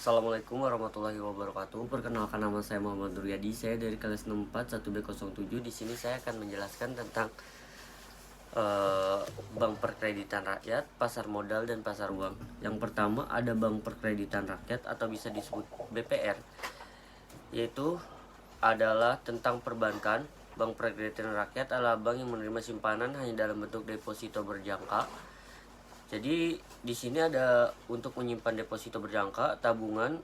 Assalamualaikum warahmatullahi wabarakatuh. Perkenalkan, nama saya Muhammad Nuryadi. Saya dari kelas 64 1B07. Di sini saya akan menjelaskan tentang bank perkreditan rakyat, pasar modal, dan pasar uang. Yang pertama ada bank perkreditan rakyat atau bisa disebut BPR, yaitu adalah tentang perbankan. Bank perkreditan rakyat adalah bank yang menerima simpanan hanya dalam bentuk deposito berjangka. Jadi di sini ada untuk menyimpan deposito berjangka, tabungan,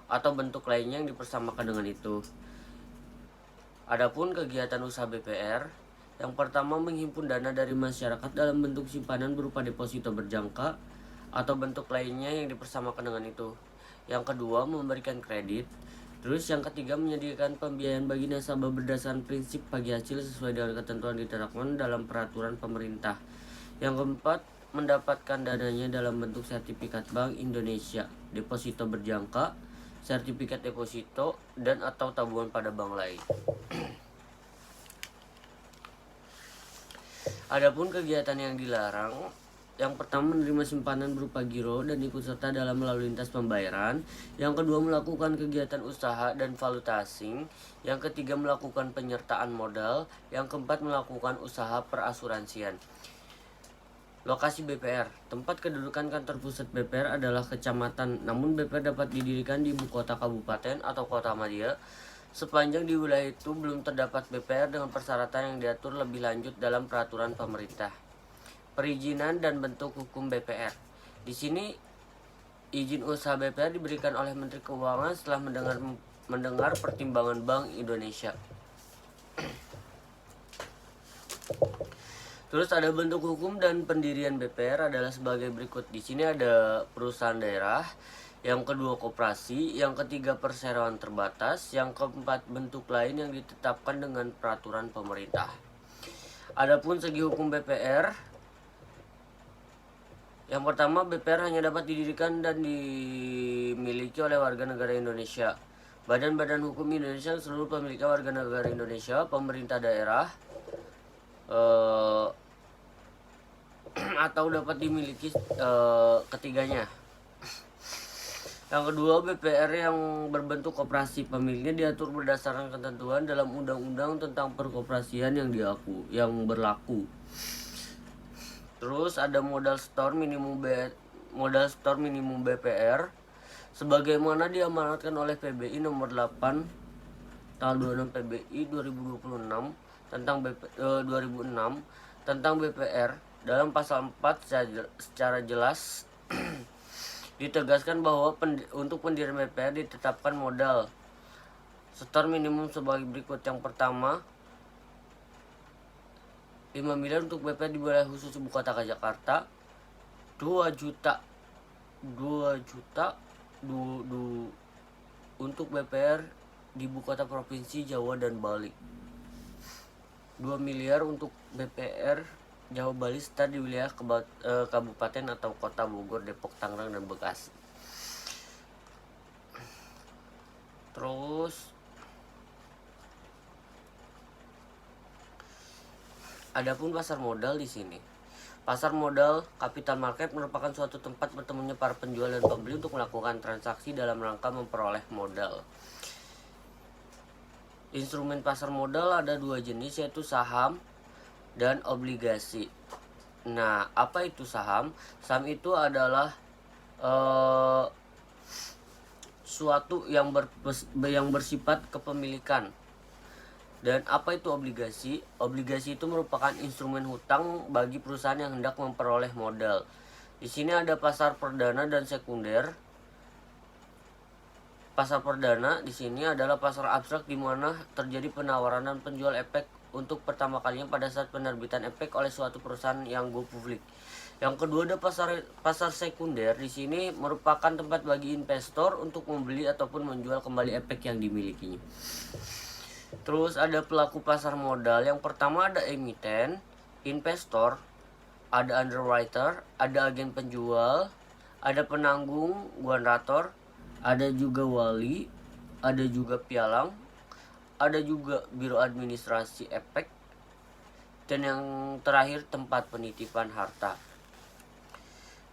atau bentuk lainnya yang dipersamakan dengan itu. Adapun kegiatan usaha BPR, yang pertama menghimpun dana dari masyarakat dalam bentuk simpanan berupa deposito berjangka atau bentuk lainnya yang dipersamakan dengan itu. Yang kedua memberikan kredit. Terus yang ketiga menyediakan pembiayaan bagi nasabah berdasarkan prinsip bagi hasil sesuai dengan ketentuan ditetapkan dalam peraturan pemerintah. Yang keempat mendapatkan dananya dalam bentuk sertifikat Bank Indonesia, deposito berjangka, sertifikat deposito, dan atau tabungan pada bank lain. Adapun kegiatan yang dilarang, yang pertama menerima simpanan berupa giro dan ikut serta dalam lalu lintas pembayaran. Yang kedua melakukan kegiatan usaha dan valuta asing. Yang ketiga melakukan penyertaan modal. Yang keempat melakukan usaha perasuransian. Lokasi BPR. Tempat kedudukan kantor pusat BPR adalah kecamatan, namun BPR dapat didirikan di ibu kota kabupaten atau kota madya sepanjang di wilayah itu belum terdapat BPR dengan persyaratan yang diatur lebih lanjut dalam peraturan pemerintah. Perizinan dan bentuk hukum BPR. Di sini izin usaha BPR diberikan oleh Menteri Keuangan setelah mendengar pertimbangan Bank Indonesia. Terus ada bentuk hukum dan pendirian BPR adalah sebagai berikut. Di sini ada perusahaan daerah, yang kedua koperasi, yang ketiga perseroan terbatas, yang keempat bentuk lain yang ditetapkan dengan peraturan pemerintah. Adapun segi hukum BPR, yang pertama BPR hanya dapat didirikan dan dimiliki oleh warga negara Indonesia. Badan-badan hukum Indonesia seluruh pemiliknya warga negara Indonesia, pemerintah daerah, atau dapat dimiliki ketiganya. Yang kedua, BPR yang berbentuk koperasi, pemiliknya diatur berdasarkan ketentuan dalam undang-undang tentang perkoperasian yang berlaku. Terus ada modal store minimum BPR sebagaimana diamanatkan oleh PBI nomor 8 tanggal 26 PBI 2026 tentang 2006 tentang BPR. Dalam pasal 4 secara jelas ditegaskan bahwa untuk pendirian BPR ditetapkan modal store minimum sebagai berikut. Yang pertama 5 miliar untuk BPR di wilayah khusus ibu kota Jakarta, 2 juta untuk BPR di ibu kota provinsi Jawa dan Bali, 2 miliar untuk BPR Jawa Bali serta di wilayah kabupaten atau kota Bogor, Depok, Tangerang, dan Bekasi. Terus adapun pasar modal di sini. Pasar modal capital market merupakan suatu tempat bertemunya para penjual dan pembeli untuk melakukan transaksi dalam rangka memperoleh modal. Instrumen pasar modal ada 2 jenis, yaitu saham dan obligasi. Nah, apa itu saham? Saham itu adalah suatu yang bersifat kepemilikan. Dan apa itu obligasi? Obligasi itu merupakan instrumen hutang bagi perusahaan yang hendak memperoleh modal. Di sini ada pasar perdana dan sekunder. Pasar perdana di sini adalah pasar abstrak di mana terjadi penawaran dan penjual efek untuk pertama kalinya pada saat penerbitan efek oleh suatu perusahaan yang go publik. Yang kedua ada pasar sekunder. Di sini merupakan tempat bagi investor untuk membeli ataupun menjual kembali efek yang dimilikinya. Terus ada pelaku pasar modal. Yang pertama ada emiten, investor, ada underwriter, ada agen penjual, ada penanggung, guarantor, ada juga wali, ada juga pialang, ada juga biro administrasi efek, dan yang terakhir tempat penitipan harta.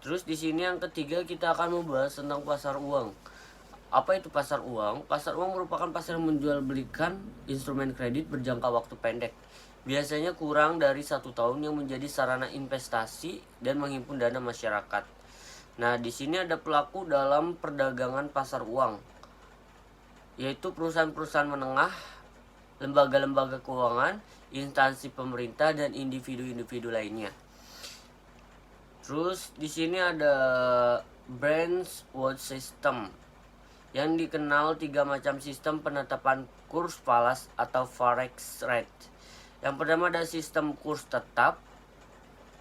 Terus di sini yang ketiga kita akan membahas tentang pasar uang. Apa itu pasar uang? Pasar uang merupakan pasar yang menjual belikan instrumen kredit berjangka waktu pendek, biasanya kurang dari 1 tahun, yang menjadi sarana investasi dan menghimpun dana masyarakat. Nah, di sini ada pelaku dalam perdagangan pasar uang, yaitu perusahaan-perusahaan menengah, lembaga-lembaga keuangan, instansi pemerintah, dan individu-individu lainnya. Terus di sini ada Branch Watch System, yang dikenal 3 macam sistem penetapan kurs falas atau forex rate. Yang pertama ada sistem kurs tetap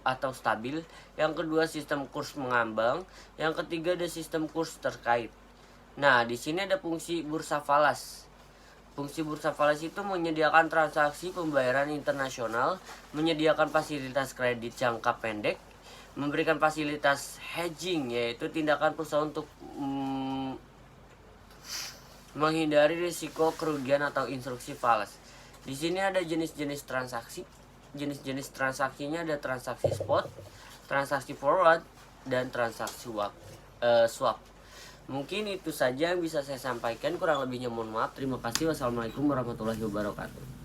atau stabil, yang kedua sistem kurs mengambang, yang ketiga ada sistem kurs terkait. Nah, di sini ada fungsi bursa falas. Fungsi bursa falas itu menyediakan transaksi pembayaran internasional, menyediakan fasilitas kredit jangka pendek, memberikan fasilitas hedging, yaitu tindakan perusahaan untuk menghindari risiko kerugian atau instruksi falas. Di sini ada jenis-jenis transaksi. Jenis-jenis transaksinya ada transaksi spot, transaksi forward, dan transaksi swap. Mungkin itu saja yang bisa saya sampaikan. Kurang lebihnya mohon maaf. Terima kasih. Wassalamualaikum warahmatullahi wabarakatuh.